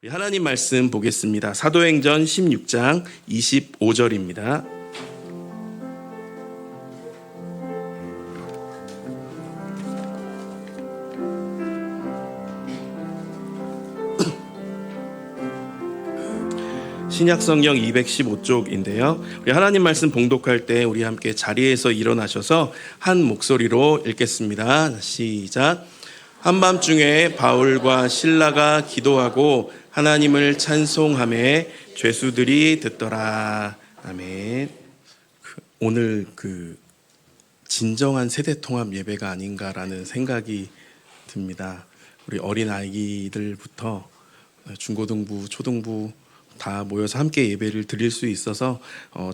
하나님 말씀 보겠습니다. 사도행전 16장 25절입니다. 신약성경 215쪽인데요. 우리 하나님 말씀 봉독할 때 우리 함께 자리에서 일어나셔서 한 목소리로 읽겠습니다. 시작. 한밤중에 바울과 실라가 기도하고 하나님을 찬송하며 죄수들이 듣더라. 아멘. 오늘 진정한 세대통합 예배가 아닌가라는 생각이 듭니다. 우리 어린 아이들부터 중고등부, 초등부 다 모여서 함께 예배를 드릴 수 있어서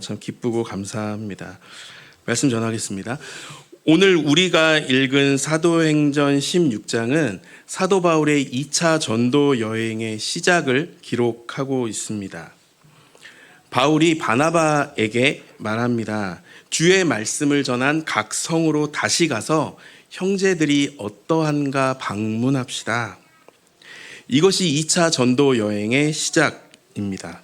참 기쁘고 감사합니다. 말씀 전하겠습니다. 오늘 우리가 읽은 사도행전 16장은 사도 바울의 2차 전도 여행의 시작을 기록하고 있습니다. 바울이 바나바에게 말합니다. 주의 말씀을 전한 각 성으로 다시 가서 형제들이 어떠한가 방문합시다. 이것이 2차 전도 여행의 시작입니다.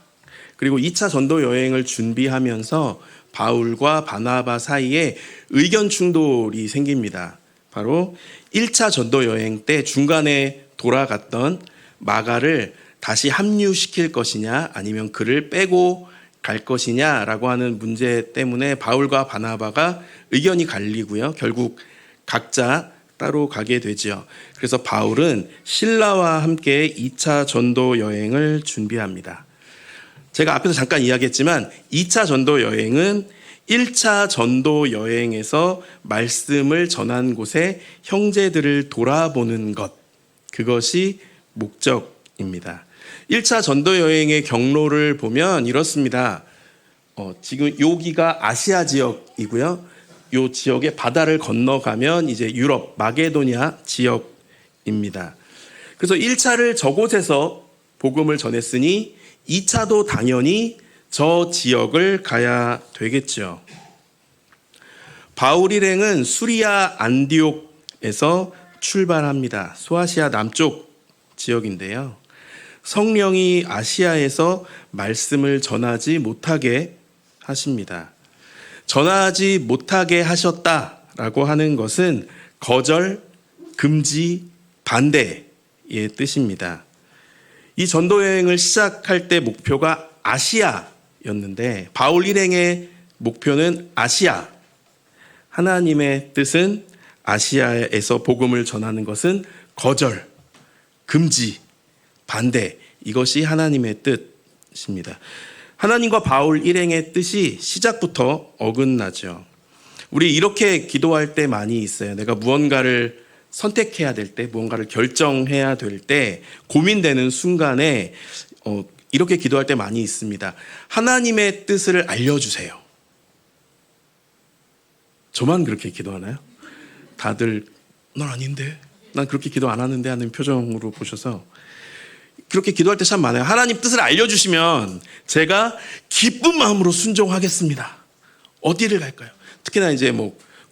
그리고 2차 전도 여행을 준비하면서 바울과 바나바 사이에 의견 충돌이 생깁니다. 바로 1차 전도 여행 때 중간에 돌아갔던 마가를 다시 합류시킬 것이냐 아니면 그를 빼고 갈 것이냐라고 하는 문제 때문에 바울과 바나바가 의견이 갈리고요. 결국 각자 따로 가게 되죠. 그래서 바울은 실라와 함께 2차 전도 여행을 준비합니다. 제가 앞에서 잠깐 이야기했지만 2차 전도 여행은 1차 전도 여행에서 말씀을 전한 곳에 형제들을 돌아보는 것, 그것이 목적입니다. 1차 전도 여행의 경로를 보면 이렇습니다. 지금 여기가 아시아 지역이고요. 이 지역의 바다를 건너가면 이제 유럽, 마게도냐 지역입니다. 그래서 1차를 저곳에서 복음을 전했으니 2차도 당연히 저 지역을 가야 되겠죠. 바울 일행은 수리아 안디옥에서 출발합니다. 소아시아 남쪽 지역인데요. 성령이 아시아에서 말씀을 전하지 못하게 하십니다. 전하지 못하게 하셨다라고 하는 것은 거절, 금지, 반대의 뜻입니다. 이 전도 여행을 시작할 때 목표가 아시아였는데 바울 일행의 목표는 아시아. 하나님의 뜻은 아시아에서 복음을 전하는 것은 거절, 금지, 반대. 이것이 하나님의 뜻입니다. 하나님과 바울 일행의 뜻이 시작부터 어긋나죠. 우리 이렇게 기도할 때 많이 있어요. 내가 무언가를 선택해야 될 때, 무언가를 결정해야 될 때 고민되는 순간에 이렇게 기도할 때 많이 있습니다. 하나님의 뜻을 알려주세요. 저만 그렇게 기도하나요? 다들 난 아닌데, 난 그렇게 기도 안 하는데 하는 표정으로 보셔서 그렇게 기도할 때 참 많아요. 하나님 뜻을 알려주시면 제가 기쁜 마음으로 순종하겠습니다. 어디를 갈까요? 특히나 이제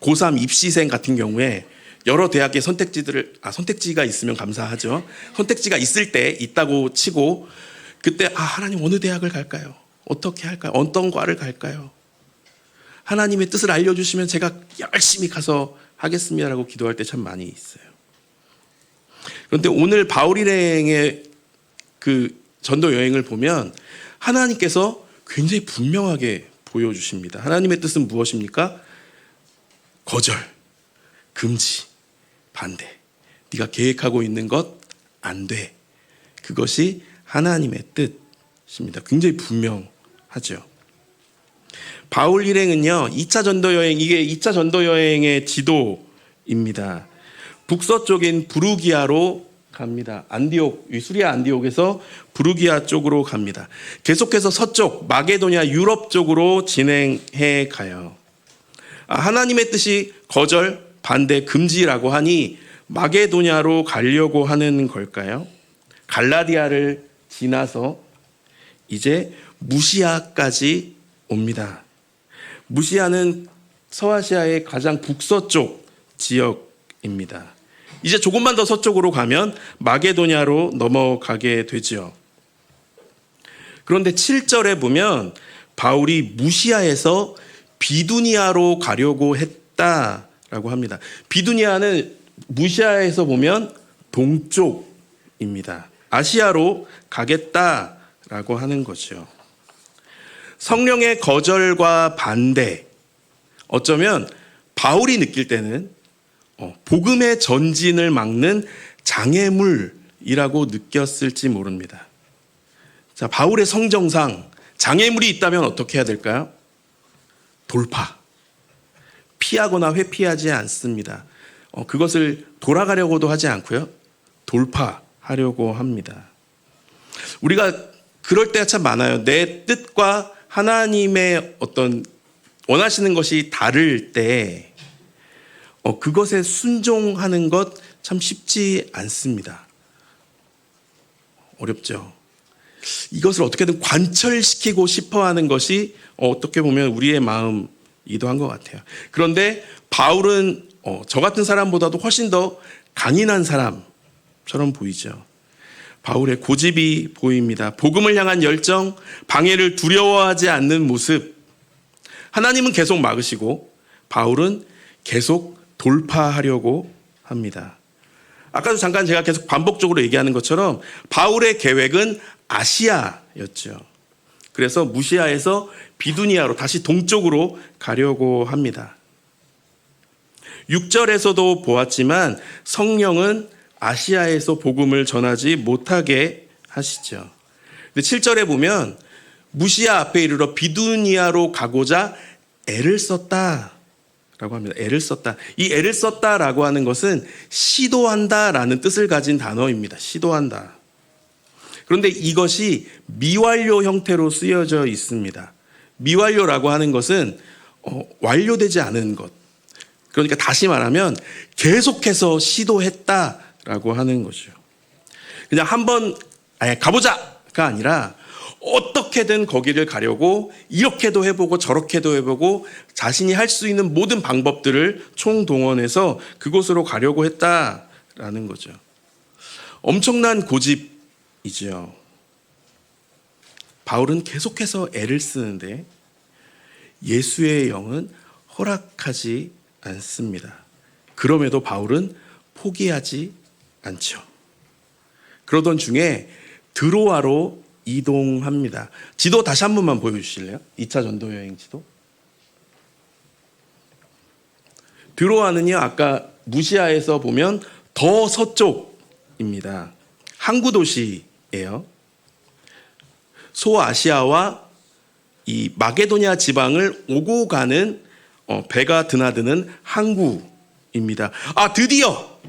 고3 입시생 같은 경우에 여러 대학의 선택지가 있으면 감사하죠. 선택지가 있다고 치고 그때 하나님 어느 대학을 갈까요? 어떻게 할까요? 어떤 과를 갈까요? 하나님의 뜻을 알려주시면 제가 열심히 가서 하겠습니다라고 기도할 때 참 많이 있어요. 그런데 오늘 바울 일행의 전도 여행을 보면 하나님께서 굉장히 분명하게 보여주십니다. 하나님의 뜻은 무엇입니까? 거절, 금지, 반대. 네가 계획하고 있는 것 안 돼. 그것이 하나님의 뜻입니다. 굉장히 분명하죠. 바울 일행은요, 2차 전도 여행, 이게 2차 전도 여행의 지도입니다. 북서쪽인 부르기아로 갑니다. 안디옥, 수리아 안디옥에서 부르기아 쪽으로 갑니다. 계속해서 서쪽, 마게도냐 유럽 쪽으로 진행해 가요. 하나님의 뜻이 거절, 반대, 금지라고 하니 마게도냐로 가려고 하는 걸까요? 갈라디아를 지나서 이제 무시아까지 옵니다. 무시아는 서아시아의 가장 북서쪽 지역입니다. 이제 조금만 더 서쪽으로 가면 마게도냐로 넘어가게 되죠. 그런데 7절에 보면 바울이 무시아에서 비두니아로 가려고 했다라고 합니다. 비두니아는 무시아에서 보면 동쪽입니다. 아시아로 가겠다라고 하는 거죠. 성령의 거절과 반대, 어쩌면 바울이 느낄 때는 복음의 전진을 막는 장애물이라고 느꼈을지 모릅니다. 자, 바울의 성정상 장애물이 있다면 어떻게 해야 될까요? 돌파. 피하거나 회피하지 않습니다. 그것을 돌아가려고도 하지 않고요. 돌파하려고 합니다. 우리가 그럴 때가 참 많아요. 내 뜻과 하나님의 어떤 원하시는 것이 다를 때 그것에 순종하는 것 참 쉽지 않습니다. 어렵죠. 이것을 어떻게든 관철시키고 싶어 하는 것이 어떻게 보면 우리의 마음이기도 한 것 같아요. 그런데 바울은 저 같은 사람보다도 훨씬 더 강인한 사람처럼 보이죠. 바울의 고집이 보입니다. 복음을 향한 열정, 방해를 두려워하지 않는 모습. 하나님은 계속 막으시고 바울은 계속 돌파하려고 합니다. 아까도 잠깐 제가 계속 반복적으로 얘기하는 것처럼 바울의 계획은 아시아였죠. 그래서 무시아에서 비두니아로 다시 동쪽으로 가려고 합니다. 6절에서도 보았지만 성령은 아시아에서 복음을 전하지 못하게 하시죠. 근데 7절에 보면 무시아 앞에 이르러 비두니아로 가고자 애를 썼다라고 합니다. 애를 썼다. 이 애를 썼다라고 하는 것은 시도한다라는 뜻을 가진 단어입니다. 시도한다. 그런데 이것이 미완료 형태로 쓰여져 있습니다. 미완료라고 하는 것은 완료되지 않은 것. 그러니까 다시 말하면 계속해서 시도했다라고 하는 거죠. 그냥 한번 가보자가 아니라 어떻게든 거기를 가려고 이렇게도 해보고 저렇게도 해보고 자신이 할 수 있는 모든 방법들을 총동원해서 그곳으로 가려고 했다라는 거죠. 엄청난 고집이죠. 바울은 계속해서 애를 쓰는데 예수의 영은 허락하지 않습니다. 그럼에도 바울은 포기하지 않죠. 그러던 중에 드로아로 이동합니다. 지도 다시 한 번만 보여주실래요? 2차 전도 여행 지도. 드로아는요, 아까 무시아에서 보면 더 서쪽입니다. 항구 도시예요. 소아시아와 이 마게도냐 지방을 오고 가는 배가 드나드는 항구입니다. 드디어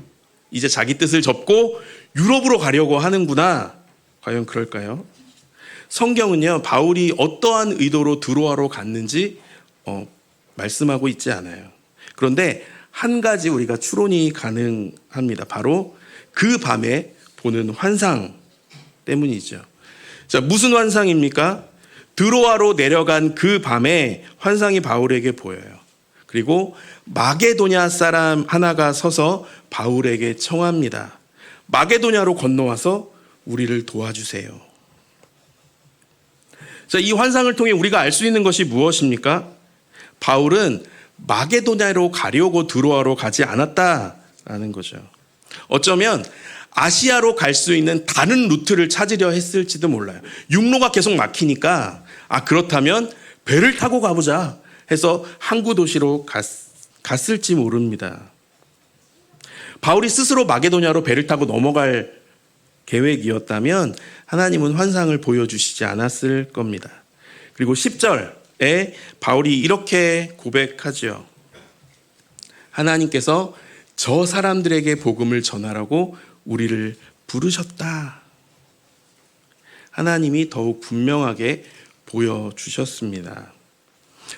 이제 자기 뜻을 접고 유럽으로 가려고 하는구나. 과연 그럴까요? 성경은요, 바울이 어떠한 의도로 드로아로 갔는지 말씀하고 있지 않아요. 그런데 한 가지 우리가 추론이 가능합니다. 바로 그 밤에 보는 환상 때문이죠. 자, 무슨 환상입니까? 드로아로 내려간 그 밤에 환상이 바울에게 보여요. 그리고 마게도냐 사람 하나가 서서 바울에게 청합니다. 마게도냐로 건너와서 우리를 도와주세요. 자, 이 환상을 통해 우리가 알 수 있는 것이 무엇입니까? 바울은 마게도냐로 가려고 드로아로 가지 않았다라는 거죠. 어쩌면 아시아로 갈 수 있는 다른 루트를 찾으려 했을지도 몰라요. 육로가 계속 막히니까 그렇다면 배를 타고 가보자 해서 항구 도시로 갔을지 모릅니다. 바울이 스스로 마게도냐로 배를 타고 넘어갈 계획이었다면 하나님은 환상을 보여주시지 않았을 겁니다. 그리고 10절에 바울이 이렇게 고백하죠. 하나님께서 저 사람들에게 복음을 전하라고 우리를 부르셨다. 하나님이 더욱 분명하게 보여주셨습니다.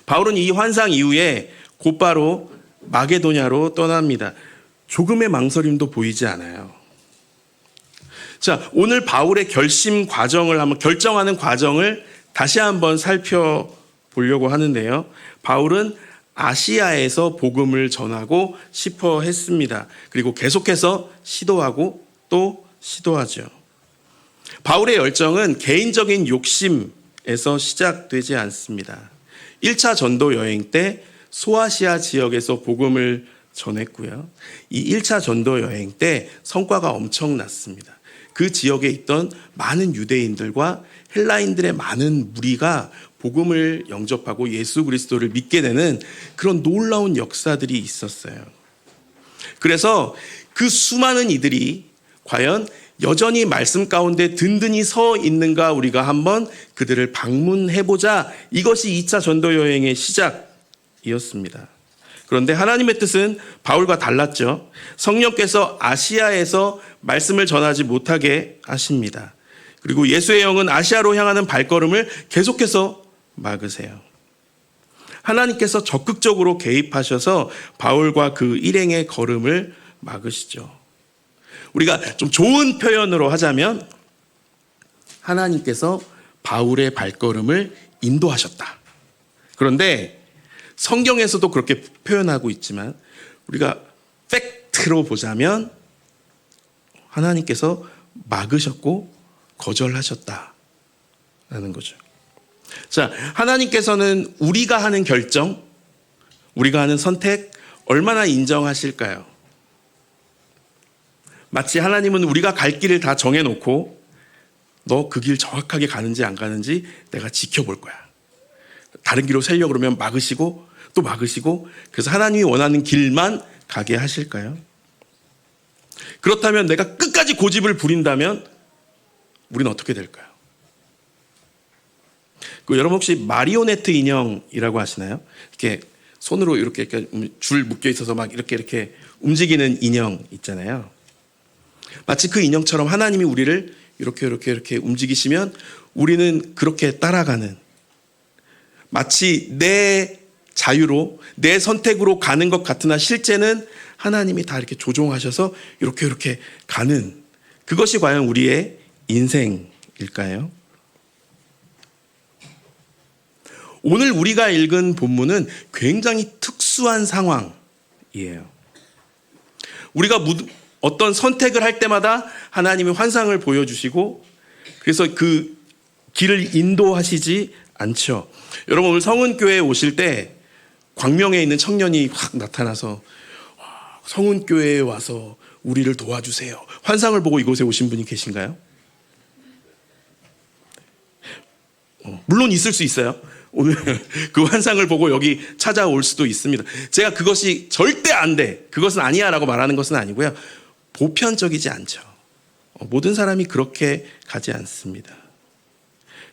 바울은 이 환상 이후에 곧바로 마게도냐로 떠납니다. 조금의 망설임도 보이지 않아요. 자, 오늘 바울의 결정하는 과정을 다시 한번 살펴보려고 하는데요. 바울은 아시아에서 복음을 전하고 싶어 했습니다. 그리고 계속해서 시도하고 또 시도하죠. 바울의 열정은 개인적인 욕심에서 시작되지 않습니다. 1차 전도 여행 때 소아시아 지역에서 복음을 전했고요. 이 1차 전도 여행 때 성과가 엄청났습니다. 그 지역에 있던 많은 유대인들과 헬라인들의 많은 무리가 복음을 영접하고 예수 그리스도를 믿게 되는 그런 놀라운 역사들이 있었어요. 그래서 그 수많은 이들이 과연 여전히 말씀 가운데 든든히 서 있는가 우리가 한번 그들을 방문해보자. 이것이 2차 전도 여행의 시작이었습니다. 그런데 하나님의 뜻은 바울과 달랐죠. 성령께서 아시아에서 말씀을 전하지 못하게 하십니다. 그리고 예수의 영은 아시아로 향하는 발걸음을 계속해서 막으세요. 하나님께서 적극적으로 개입하셔서 바울과 그 일행의 걸음을 막으시죠. 우리가 좀 좋은 표현으로 하자면 하나님께서 바울의 발걸음을 인도하셨다. 그런데 성경에서도 그렇게 표현하고 있지만 우리가 팩트로 보자면 하나님께서 막으셨고 거절하셨다라는 거죠. 자, 하나님께서는 우리가 하는 결정, 우리가 하는 선택 얼마나 인정하실까요? 마치 하나님은 우리가 갈 길을 다 정해놓고 너 그 길 정확하게 가는지 안 가는지 내가 지켜볼 거야. 다른 길로 살려고 그러면 막으시고 또 막으시고 그래서 하나님이 원하는 길만 가게 하실까요? 그렇다면 내가 끝까지 고집을 부린다면 우리는 어떻게 될까요? 여러분 혹시 마리오네트 인형이라고 하시나요? 이렇게 손으로 이렇게 줄 묶여 있어서 막 이렇게 움직이는 인형 있잖아요. 마치 그 인형처럼 하나님이 우리를 이렇게 움직이시면 우리는 그렇게 따라가는, 마치 내 자유로 내 선택으로 가는 것 같으나 실제는 하나님이 다 이렇게 조종하셔서 이렇게 가는, 그것이 과연 우리의 인생일까요? 오늘 우리가 읽은 본문은 굉장히 특수한 상황이에요. 우리가 어떤 선택을 할 때마다 하나님의 환상을 보여주시고 그래서 그 길을 인도하시지 않죠. 여러분 오늘 성은교회에 오실 때 광명에 있는 청년이 확 나타나서 성은교회에 와서 우리를 도와주세요. 환상을 보고 이곳에 오신 분이 계신가요? 물론 있을 수 있어요. 오늘 그 환상을 보고 여기 찾아올 수도 있습니다. 제가 그것이 절대 안 돼, 그것은 아니야 라고 말하는 것은 아니고요. 보편적이지 않죠. 모든 사람이 그렇게 가지 않습니다.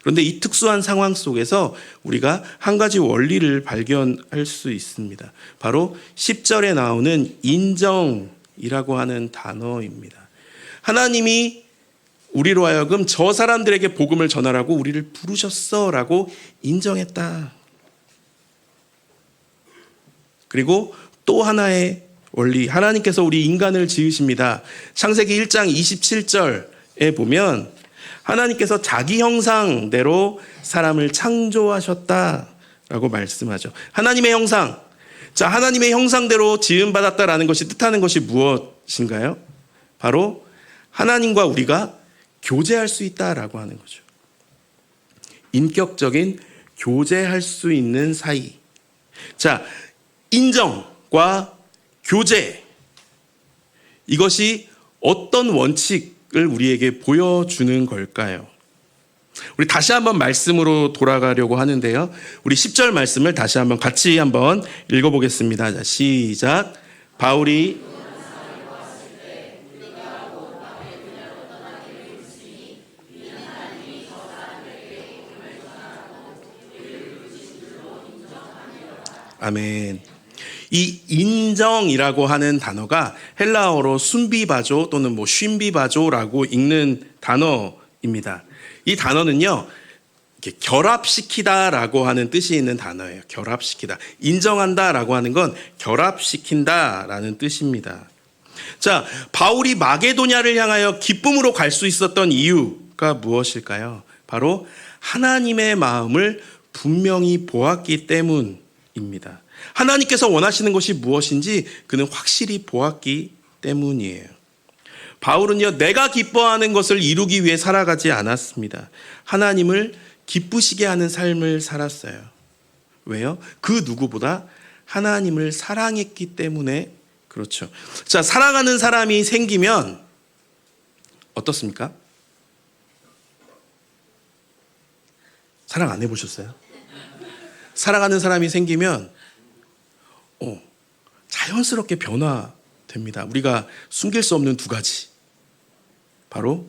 그런데 이 특수한 상황 속에서 우리가 한 가지 원리를 발견할 수 있습니다. 바로 10절에 나오는 인정이라고 하는 단어입니다. 하나님이 우리로 하여금 저 사람들에게 복음을 전하라고 우리를 부르셨어 라고 인정했다. 그리고 또 하나의 원리, 하나님께서 우리 인간을 지으십니다. 창세기 1장 27절에 보면 하나님께서 자기 형상대로 사람을 창조하셨다라고 말씀하죠. 하나님의 형상. 자, 하나님의 형상대로 지음받았다라는 것이 뜻하는 것이 무엇인가요? 바로 하나님과 우리가 교제할 수 있다라고 하는 거죠. 인격적인 교제할 수 있는 사이. 자, 인정과 교제. 이것이 어떤 원칙을 우리에게 보여주는 걸까요? 우리 다시 한번 말씀으로 돌아가려고 하는데요. 우리 10절 말씀을 다시 한번 같이 한번 읽어보겠습니다. 자, 시작. 바울이 아멘. 이 인정이라고 하는 단어가 헬라어로 순비바조 또는 쉰비바조라고 읽는 단어입니다. 이 단어는요, 이렇게 결합시키다라고 하는 뜻이 있는 단어예요. 결합시키다. 인정한다라고 하는 건 결합시킨다라는 뜻입니다. 자, 바울이 마게도냐를 향하여 기쁨으로 갈 수 있었던 이유가 무엇일까요? 바로 하나님의 마음을 분명히 보았기 때문입니다. 하나님께서 원하시는 것이 무엇인지 그는 확실히 보았기 때문이에요. 바울은요, 내가 기뻐하는 것을 이루기 위해 살아가지 않았습니다. 하나님을 기쁘시게 하는 삶을 살았어요. 왜요? 그 누구보다 하나님을 사랑했기 때문에 그렇죠. 자, 사랑하는 사람이 생기면 어떻습니까? 사랑 안 해보셨어요? 사랑하는 사람이 생기면 자연스럽게 변화됩니다. 우리가 숨길 수 없는 두 가지. 바로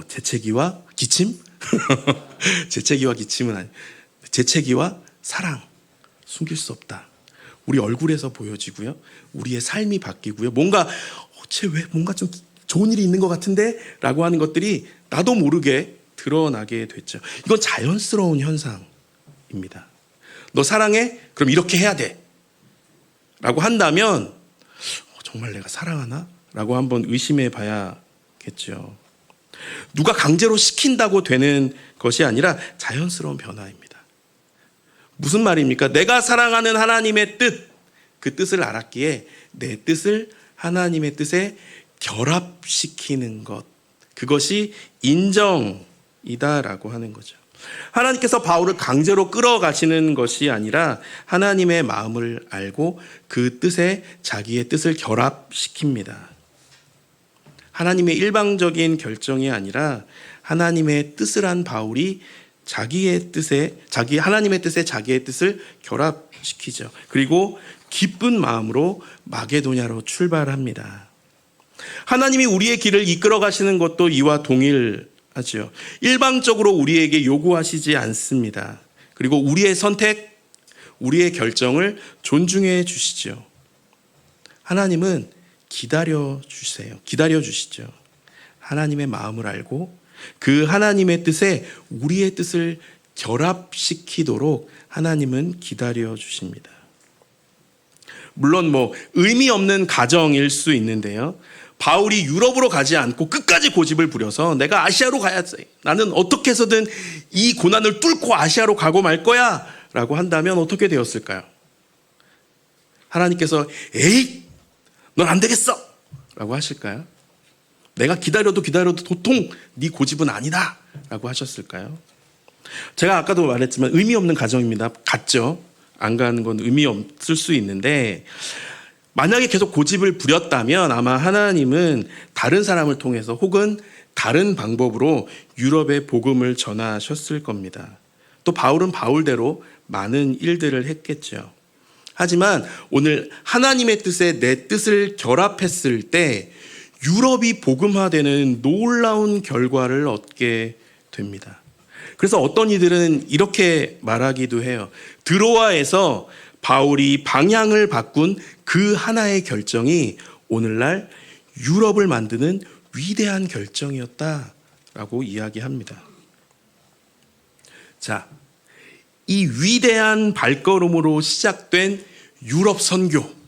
재채기와 기침? 재채기와 기침은 아니. 재채기와 사랑. 숨길 수 없다. 우리 얼굴에서 보여지고요. 우리의 삶이 바뀌고요. 뭔가 쟤 왜 뭔가 좀 좋은 일이 있는 것 같은데? 라고 하는 것들이 나도 모르게 드러나게 됐죠. 이건 자연스러운 현상입니다. 너 사랑해? 그럼 이렇게 해야 돼. 라고 한다면 정말 내가 사랑하나? 라고 한번 의심해 봐야겠죠. 누가 강제로 시킨다고 되는 것이 아니라 자연스러운 변화입니다. 무슨 말입니까? 내가 사랑하는 하나님의 뜻, 그 뜻을 알았기에 내 뜻을 하나님의 뜻에 결합시키는 것, 그것이 인정이다라고 하는 거죠. 하나님께서 바울을 강제로 끌어가시는 것이 아니라 하나님의 마음을 알고 그 뜻에 자기의 뜻을 결합시킵니다. 하나님의 일방적인 결정이 아니라 하나님의 뜻을 한 바울이 하나님의 뜻에 자기의 뜻을 결합시키죠. 그리고 기쁜 마음으로 마게도냐로 출발합니다. 하나님이 우리의 길을 이끌어 가시는 것도 이와 동일하죠. 일방적으로 우리에게 요구하시지 않습니다. 그리고 우리의 선택, 우리의 결정을 존중해 주시죠. 하나님은 기다려 주시죠. 하나님의 마음을 알고 그 하나님의 뜻에 우리의 뜻을 결합시키도록 하나님은 기다려 주십니다. 물론 의미 없는 가정일 수 있는데요. 바울이 유럽으로 가지 않고 끝까지 고집을 부려서 내가 아시아로 가야지. 나는 어떻게 해서든 이 고난을 뚫고 아시아로 가고 말 거야. 라고 한다면 어떻게 되었을까요? 하나님께서 에이, 넌 안 되겠어. 라고 하실까요? 내가 기다려도 도통 네 고집은 아니다. 라고 하셨을까요? 제가 아까도 말했지만 의미 없는 가정입니다. 갔죠. 안 가는 건 의미 없을 수 있는데 만약에 계속 고집을 부렸다면 아마 하나님은 다른 사람을 통해서 혹은 다른 방법으로 유럽의 복음을 전하셨을 겁니다. 또 바울은 바울대로 많은 일들을 했겠죠. 하지만 오늘 하나님의 뜻에 내 뜻을 결합했을 때 유럽이 복음화되는 놀라운 결과를 얻게 됩니다. 그래서 어떤 이들은 이렇게 말하기도 해요. 드로아에서 바울이 방향을 바꾼 그 하나의 결정이 오늘날 유럽을 만드는 위대한 결정이었다라고 이야기합니다. 자, 이 위대한 발걸음으로 시작된 유럽 선교.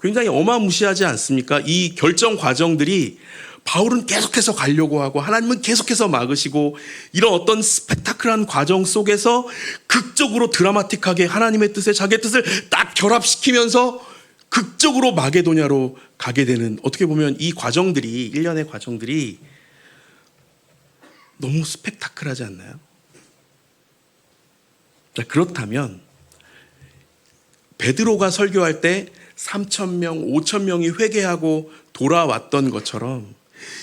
굉장히 어마무시하지 않습니까? 이 결정 과정들이 바울은 계속해서 가려고 하고 하나님은 계속해서 막으시고 이런 어떤 스펙타클한 과정 속에서 극적으로 드라마틱하게 하나님의 뜻에 자기의 뜻을 딱 결합시키면서 극적으로 마게도냐로 가게 되는, 어떻게 보면 이 과정들이, 일련의 과정들이 너무 스펙타클하지 않나요? 자, 그렇다면 베드로가 설교할 때 3,000명, 5,000명이 회개하고 돌아왔던 것처럼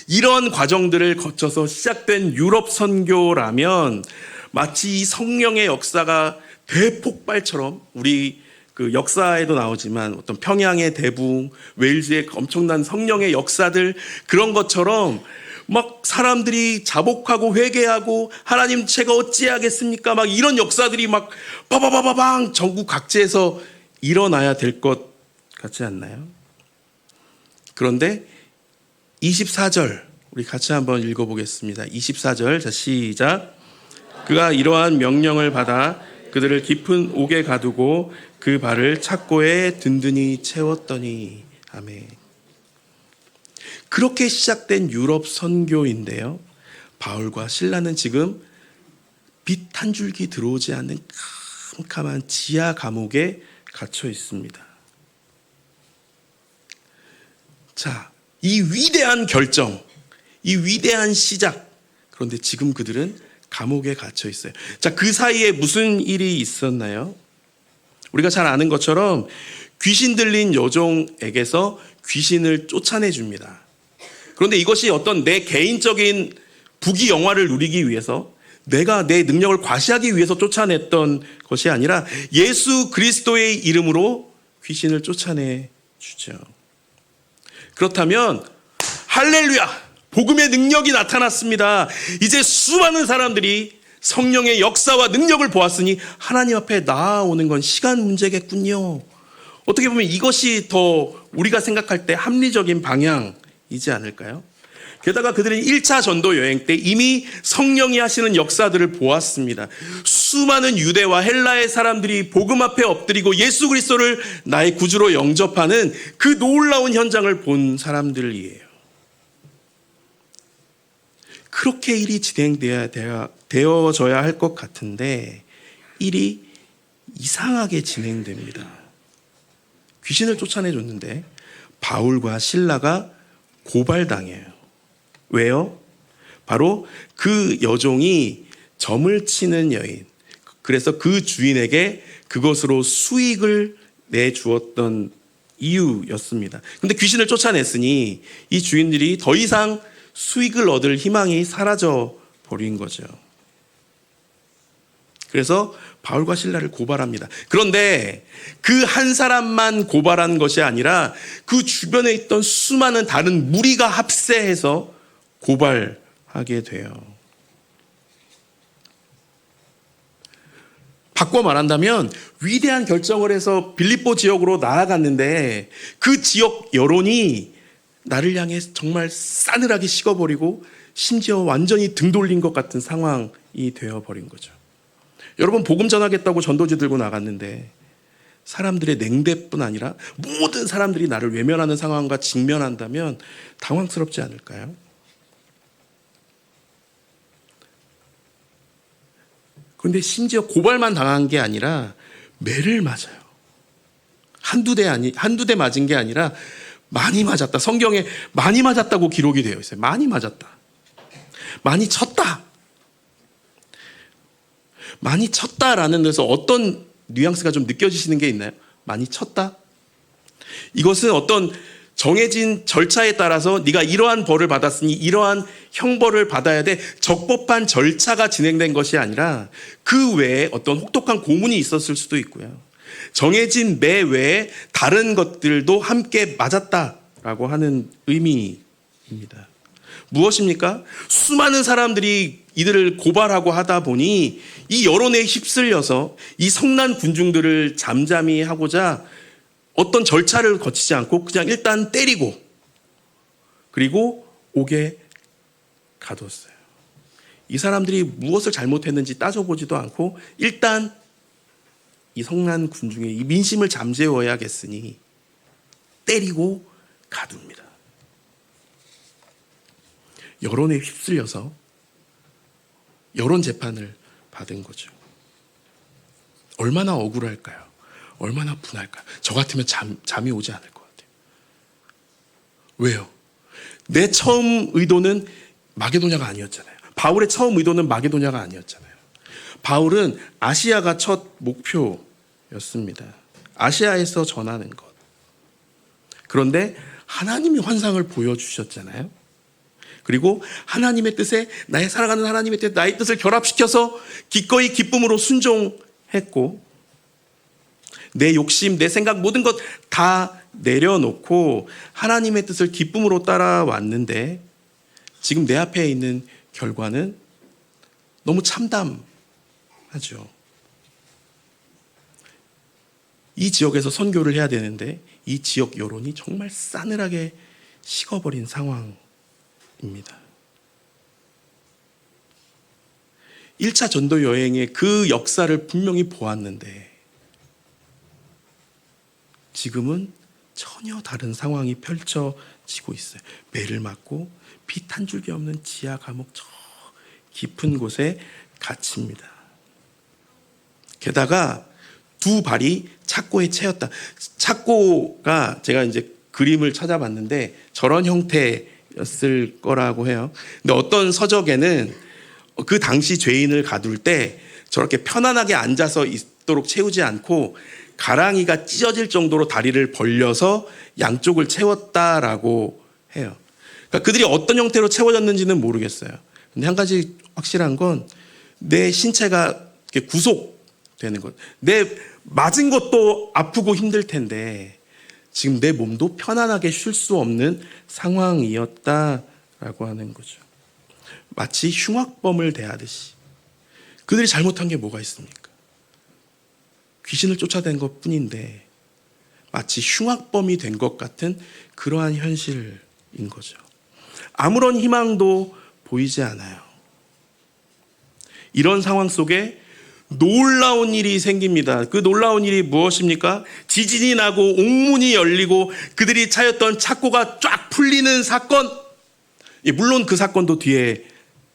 이런 과정들을 거쳐서 시작된 유럽 선교라면 마치 이 성령의 역사가 대폭발처럼, 우리 그 역사에도 나오지만 어떤 평양의 대붕, 웨일즈의 엄청난 성령의 역사들, 그런 것처럼 막 사람들이 자복하고 회개하고 하나님 제가 어찌하겠습니까? 막 이런 역사들이 막 빠바바바방 전국 각지에서 일어나야 될 것 같지 않나요? 그런데 24절 우리 같이 한번 읽어보겠습니다. 24절, 자 시작. 그가 이러한 명령을 받아 그들을 깊은 옥에 가두고 그 발을 착고에 든든히 채웠더니. 아멘. 그렇게 시작된 유럽 선교인데요, 바울과 실라는 지금 빛 한 줄기 들어오지 않는 캄캄한 지하 감옥에 갇혀 있습니다. 자, 이 위대한 결정, 이 위대한 시작. 그런데 지금 그들은 감옥에 갇혀 있어요. 자, 그 사이에 무슨 일이 있었나요? 우리가 잘 아는 것처럼 귀신 들린 여종에게서 귀신을 쫓아내 줍니다. 그런데 이것이 어떤 내 개인적인 부귀 영화를 누리기 위해서, 내가 내 능력을 과시하기 위해서 쫓아냈던 것이 아니라 예수 그리스도의 이름으로 귀신을 쫓아내 주죠. 그렇다면 할렐루야! 복음의 능력이 나타났습니다. 이제 수많은 사람들이 성령의 역사와 능력을 보았으니 하나님 앞에 나아오는 건 시간 문제겠군요. 어떻게 보면 이것이 더 우리가 생각할 때 합리적인 방향이지 않을까요? 게다가 그들은 1차 전도 여행 때 이미 성령이 하시는 역사들을 보았습니다. 수많은 유대와 헬라의 사람들이 복음 앞에 엎드리고 예수 그리스도를 나의 구주로 영접하는 그 놀라운 현장을 본 사람들이에요. 그렇게 일이 되어져야 할 것 같은데 일이 이상하게 진행됩니다. 귀신을 쫓아내줬는데 바울과 실라가 고발당해요. 왜요? 바로 그 여종이 점을 치는 여인, 그래서 그 주인에게 그것으로 수익을 내주었던 이유였습니다. 근데 귀신을 쫓아냈으니 이 주인들이 더 이상 수익을 얻을 희망이 사라져 버린 거죠. 그래서 바울과 실라를 고발합니다. 그런데 그 한 사람만 고발한 것이 아니라 그 주변에 있던 수많은 다른 무리가 합세해서 고발하게 돼요. 바꿔 말한다면 위대한 결정을 해서 빌립보 지역으로 나아갔는데 그 지역 여론이 나를 향해 정말 싸늘하게 식어버리고 심지어 완전히 등 돌린 것 같은 상황이 되어버린 거죠. 여러분, 복음 전하겠다고 전도지 들고 나갔는데 사람들의 냉대뿐 아니라 모든 사람들이 나를 외면하는 상황과 직면한다면 당황스럽지 않을까요? 그런데 심지어 고발만 당한 게 아니라 매를 맞아요. 한두 대 맞은 게 아니라 많이 맞았다. 성경에 많이 맞았다고 기록이 되어 있어요. 많이 맞았다. 많이 쳤다. 많이 쳤다라는 데서 어떤 뉘앙스가 좀 느껴지시는 게 있나요? 많이 쳤다. 이것은 어떤 정해진 절차에 따라서 네가 이러한 벌을 받았으니 이러한 형벌을 받아야 돼, 적법한 절차가 진행된 것이 아니라 그 외에 어떤 혹독한 고문이 있었을 수도 있고요. 정해진 매 외에 다른 것들도 함께 맞았다라고 하는 의미입니다. 무엇입니까? 수많은 사람들이 이들을 고발하고 하다 보니 이 여론에 휩쓸려서 이 성난 군중들을 잠잠히 하고자 어떤 절차를 거치지 않고 그냥 일단 때리고 그리고 옥에 가뒀어요. 이 사람들이 무엇을 잘못했는지 따져보지도 않고 일단 이 성난 군중의 이 민심을 잠재워야겠으니 때리고 가둡니다. 여론에 휩쓸려서 여론 재판을 받은 거죠. 얼마나 억울할까요? 얼마나 분할까요? 저 같으면 잠이 오지 않을 것 같아요. 왜요? 내 처음 의도는 마게도냐가 아니었잖아요. 바울의 처음 의도는 마게도냐가 아니었잖아요. 바울은 아시아가 첫 목표였습니다. 아시아에서 전하는 것. 그런데 하나님이 환상을 보여주셨잖아요. 그리고 하나님의 뜻에, 나의 사랑하는 하나님의 뜻에 나의 뜻을 결합시켜서 기꺼이 기쁨으로 순종했고, 내 욕심, 내 생각 모든 것 다 내려놓고 하나님의 뜻을 기쁨으로 따라왔는데 지금 내 앞에 있는 결과는 너무 참담하죠. 이 지역에서 선교를 해야 되는데 이 지역 여론이 정말 싸늘하게 식어버린 상황입니다. 1차 전도 여행의 그 역사를 분명히 보았는데 지금은 전혀 다른 상황이 펼쳐지고 있어요. 매를 맞고 빛 한 줄기 없는 지하 감옥 저 깊은 곳에 갇힙니다. 게다가 두 발이 착고에 채였다. 착고가 제가 이제 그림을 찾아봤는데 저런 형태였을 거라고 해요. 근데 어떤 서적에는 그 당시 죄인을 가둘 때 저렇게 편안하게 앉아서 있도록 채우지 않고 가랑이가 찢어질 정도로 다리를 벌려서 양쪽을 채웠다라고 해요. 그러니까 그들이 어떤 형태로 채워졌는지는 모르겠어요. 근데 한 가지 확실한 건 내 신체가 이렇게 구속되는 것. 내 맞은 것도 아프고 힘들 텐데 지금 내 몸도 편안하게 쉴 수 없는 상황이었다라고 하는 거죠. 마치 흉악범을 대하듯이. 그들이 잘못한 게 뭐가 있습니까? 귀신을 쫓아낸 것 뿐인데 마치 흉악범이 된 것 같은 그러한 현실인 거죠. 아무런 희망도 보이지 않아요. 이런 상황 속에 놀라운 일이 생깁니다. 그 놀라운 일이 무엇입니까? 지진이 나고 옥문이 열리고 그들이 차였던 착고가 쫙 풀리는 사건. 물론 그 사건도 뒤에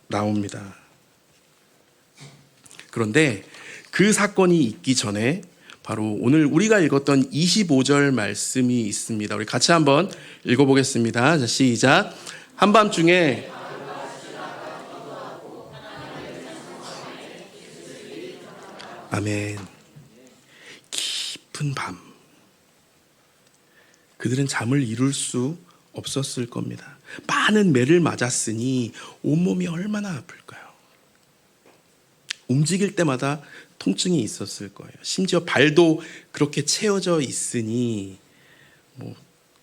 나옵니다. 그런데 그 사건이 있기 전에 바로 오늘 우리가 읽었던 25절 말씀이 있습니다. 우리 같이 한번 읽어보겠습니다. 자, 시작. 한밤중에 아멘. 깊은 밤. 그들은 잠을 이룰 수 없었을 겁니다. 많은 매를 맞았으니 온몸이 얼마나 아플까요? 움직일 때마다 통증이 있었을 거예요. 심지어 발도 그렇게 채워져 있으니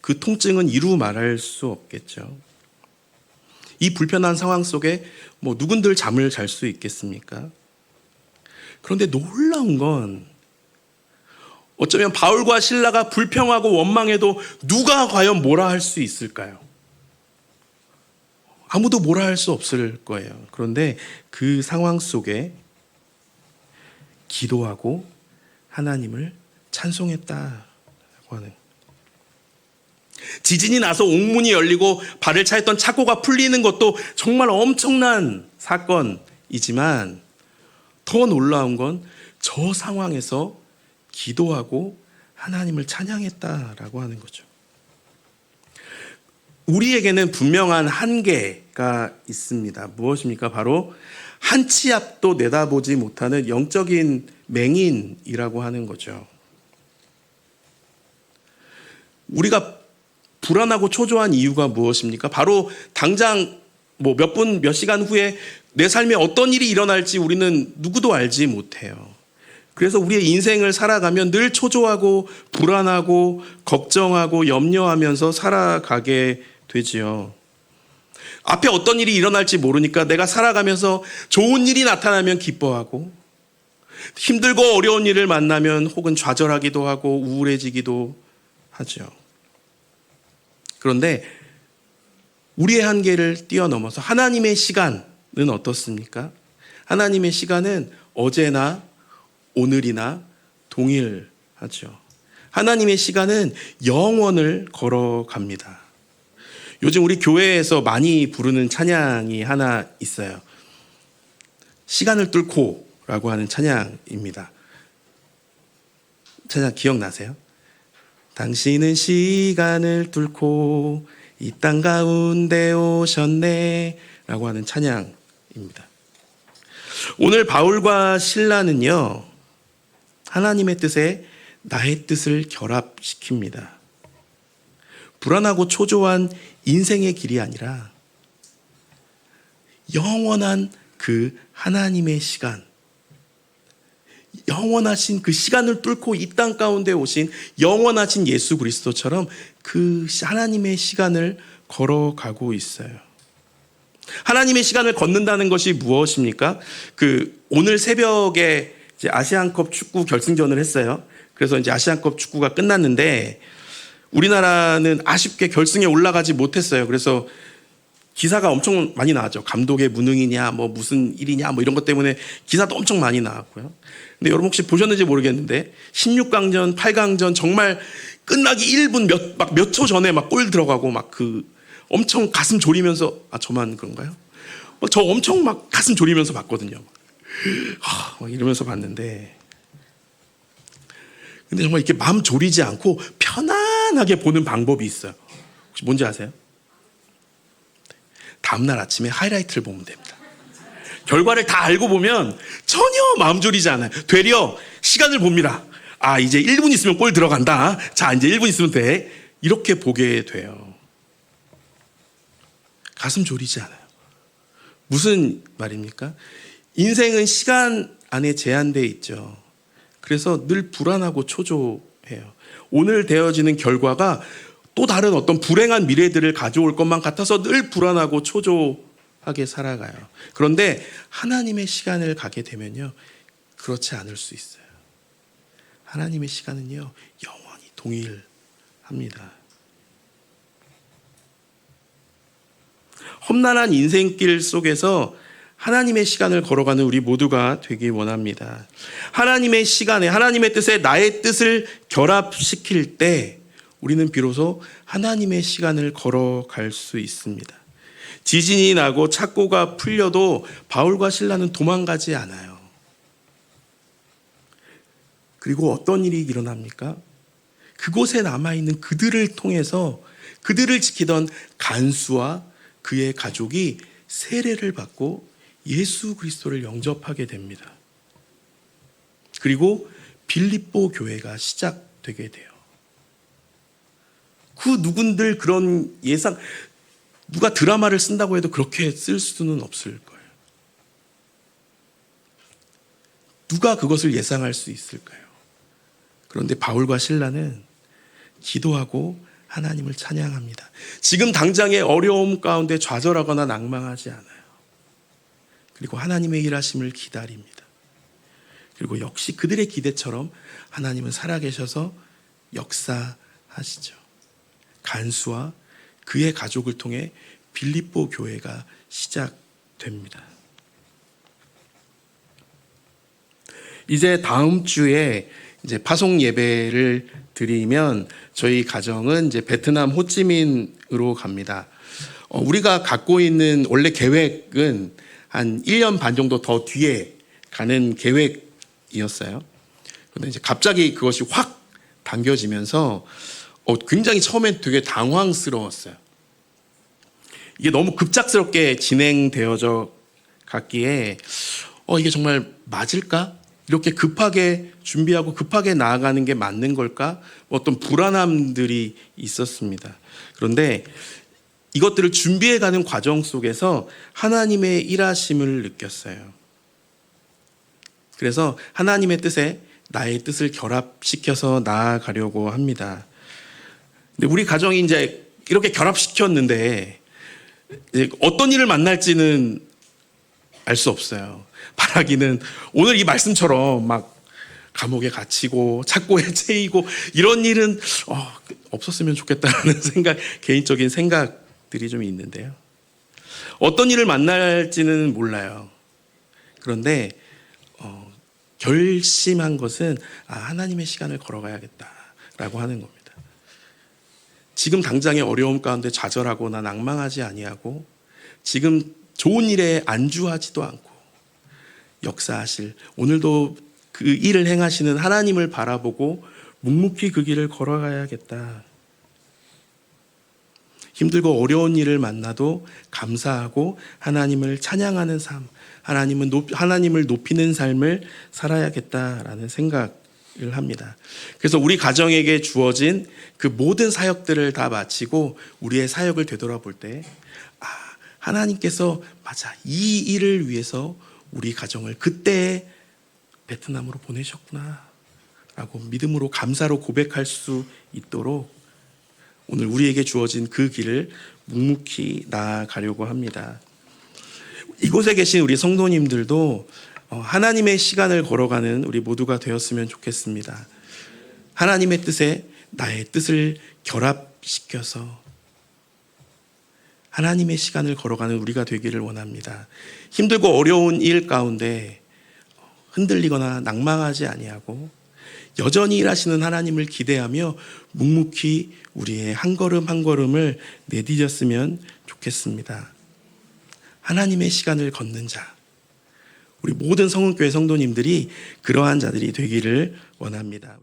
그 통증은 이루 말할 수 없겠죠. 이 불편한 상황 속에 누군들 잠을 잘 수 있겠습니까? 그런데 놀라운 건 어쩌면 바울과 실라가 불평하고 원망해도 누가 과연 뭐라 할 수 있을까요? 아무도 뭐라 할 수 없을 거예요. 그런데 그 상황 속에 기도하고 하나님을 찬송했다라고 하는, 지진이 나서 옥문이 열리고 발을 차였던 착고가 풀리는 것도 정말 엄청난 사건이지만 더 놀라운 건 저 상황에서 기도하고 하나님을 찬양했다라고 하는 거죠. 우리에게는 분명한 한계가 있습니다. 무엇입니까? 바로 한 치 앞도 내다보지 못하는 영적인 맹인이라고 하는 거죠. 우리가 불안하고 초조한 이유가 무엇입니까? 바로 당장 몇 분, 몇 시간 후에 내 삶에 어떤 일이 일어날지 우리는 누구도 알지 못해요. 그래서 우리의 인생을 살아가면 늘 초조하고 불안하고 걱정하고 염려하면서 살아가게 되지요. 앞에 어떤 일이 일어날지 모르니까 내가 살아가면서 좋은 일이 나타나면 기뻐하고 힘들고 어려운 일을 만나면 혹은 좌절하기도 하고 우울해지기도 하죠. 그런데 우리의 한계를 뛰어넘어서 하나님의 시간은 어떻습니까? 하나님의 시간은 어제나 오늘이나 동일하죠. 하나님의 시간은 영원을 걸어갑니다. 요즘 우리 교회에서 많이 부르는 찬양이 하나 있어요. 시간을 뚫고라고 하는 찬양입니다. 찬양 기억나세요? 당신은 시간을 뚫고 이 땅 가운데 오셨네 라고 하는 찬양입니다. 오늘 바울과 실라는요, 하나님의 뜻에 나의 뜻을 결합시킵니다. 불안하고 초조한 인생의 길이 아니라 영원한 그 하나님의 시간, 영원하신 그 시간을 뚫고 이 땅 가운데 오신 영원하신 예수 그리스도처럼 그 하나님의 시간을 걸어가고 있어요. 하나님의 시간을 걷는다는 것이 무엇입니까? 오늘 새벽에 이제 아시안컵 축구 결승전을 했어요. 그래서 이제 아시안컵 축구가 끝났는데 우리나라는 아쉽게 결승에 올라가지 못했어요. 그래서 기사가 엄청 많이 나왔죠. 감독의 무능이냐, 무슨 일이냐, 이런 것 때문에 기사도 엄청 많이 나왔고요. 근데 여러분 혹시 보셨는지 모르겠는데 16강전, 8강전 정말 끝나기 1분 몇 초 전에 골 들어가고 엄청 가슴 졸이면서, 저만 그런가요? 저 엄청 가슴 졸이면서 봤거든요. 이러면서 봤는데, 근데 정말 이렇게 마음 졸이지 않고 편안하게 편안하게 보는 방법이 있어요. 혹시 뭔지 아세요? 다음날 아침에 하이라이트를 보면 됩니다. 결과를 다 알고 보면 전혀 마음 졸이지 않아요. 되려 시간을 봅니다. 아, 이제 1분 있으면 골 들어간다. 자, 이제 1분 있으면 돼. 이렇게 보게 돼요. 가슴 졸이지 않아요. 무슨 말입니까? 인생은 시간 안에 제한되어 있죠. 그래서 늘 불안하고 초조해요. 오늘 되어지는 결과가 또 다른 어떤 불행한 미래들을 가져올 것만 같아서 늘 불안하고 초조하게 살아가요. 그런데 하나님의 시간을 가게 되면요, 그렇지 않을 수 있어요. 하나님의 시간은요, 영원히 동일합니다. 험난한 인생길 속에서 하나님의 시간을 걸어가는 우리 모두가 되기 원합니다. 하나님의 시간에, 하나님의 뜻에 나의 뜻을 결합시킬 때 우리는 비로소 하나님의 시간을 걸어갈 수 있습니다. 지진이 나고 착고가 풀려도 바울과 실라는 도망가지 않아요. 그리고 어떤 일이 일어납니까? 그곳에 남아있는 그들을 통해서 그들을 지키던 간수와 그의 가족이 세례를 받고 예수 그리스도를 영접하게 됩니다. 그리고 빌립보 교회가 시작되게 돼요. 그 누군들 그런 예상, 누가 드라마를 쓴다고 해도 그렇게 쓸 수는 없을 거예요. 누가 그것을 예상할 수 있을까요? 그런데 바울과 실라는 기도하고 하나님을 찬양합니다. 지금 당장의 어려움 가운데 좌절하거나 낭망하지 않아요. 그리고 하나님의 일하심을 기다립니다. 그리고 역시 그들의 기대처럼 하나님은 살아계셔서 역사하시죠. 간수와 그의 가족을 통해 빌립보 교회가 시작됩니다. 이제 다음 주에 이제 파송 예배를 드리면 저희 가정은 이제 베트남 호치민으로 갑니다. 우리가 갖고 있는 원래 계획은 한 1년 반 정도 더 뒤에 가는 계획이었어요. 그런데 이제 갑자기 그것이 확 당겨지면서 굉장히 처음엔 되게 당황스러웠어요. 이게 너무 급작스럽게 진행되어져 갔기에 이게 정말 맞을까? 이렇게 급하게 준비하고 급하게 나아가는 게 맞는 걸까? 어떤 불안함들이 있었습니다. 그런데 이것들을 준비해가는 과정 속에서 하나님의 일하심을 느꼈어요. 그래서 하나님의 뜻에 나의 뜻을 결합시켜서 나아가려고 합니다. 근데 우리 가정이 이제 이렇게 결합시켰는데 이제 어떤 일을 만날지는 알 수 없어요. 바라기는 오늘 이 말씀처럼 막 감옥에 갇히고 착고에 채이고 이런 일은 없었으면 좋겠다는 개인적인 생각들이 좀 있는데요. 어떤 일을 만날지는 몰라요. 그런데 결심한 것은 하나님의 시간을 걸어가야겠다라고 하는 겁니다. 지금 당장의 어려움 가운데 좌절하거나 낭망하지 아니하고 지금 좋은 일에 안주하지도 않고 역사하실 오늘도 그 일을 행하시는 하나님을 바라보고 묵묵히 그 길을 걸어가야겠다. 힘들고 어려운 일을 만나도 감사하고 하나님을 찬양하는 삶, 하나님을 높이는 삶을 살아야겠다라는 생각을 합니다. 그래서 우리 가정에게 주어진 그 모든 사역들을 다 마치고 우리의 사역을 되돌아볼 때 하나님께서 맞아 이 일을 위해서 우리 가정을 그때 베트남으로 보내셨구나 라고 믿음으로 감사로 고백할 수 있도록 오늘 우리에게 주어진 그 길을 묵묵히 나아가려고 합니다. 이곳에 계신 우리 성도님들도 하나님의 시간을 걸어가는 우리 모두가 되었으면 좋겠습니다. 하나님의 뜻에 나의 뜻을 결합시켜서 하나님의 시간을 걸어가는 우리가 되기를 원합니다. 힘들고 어려운 일 가운데 흔들리거나 낭망하지 아니하고 여전히 일하시는 하나님을 기대하며 묵묵히 우리의 한 걸음 한 걸음을 내디뎠으면 좋겠습니다. 하나님의 시간을 걷는 자, 우리 모든 성은교회 성도님들이 그러한 자들이 되기를 원합니다.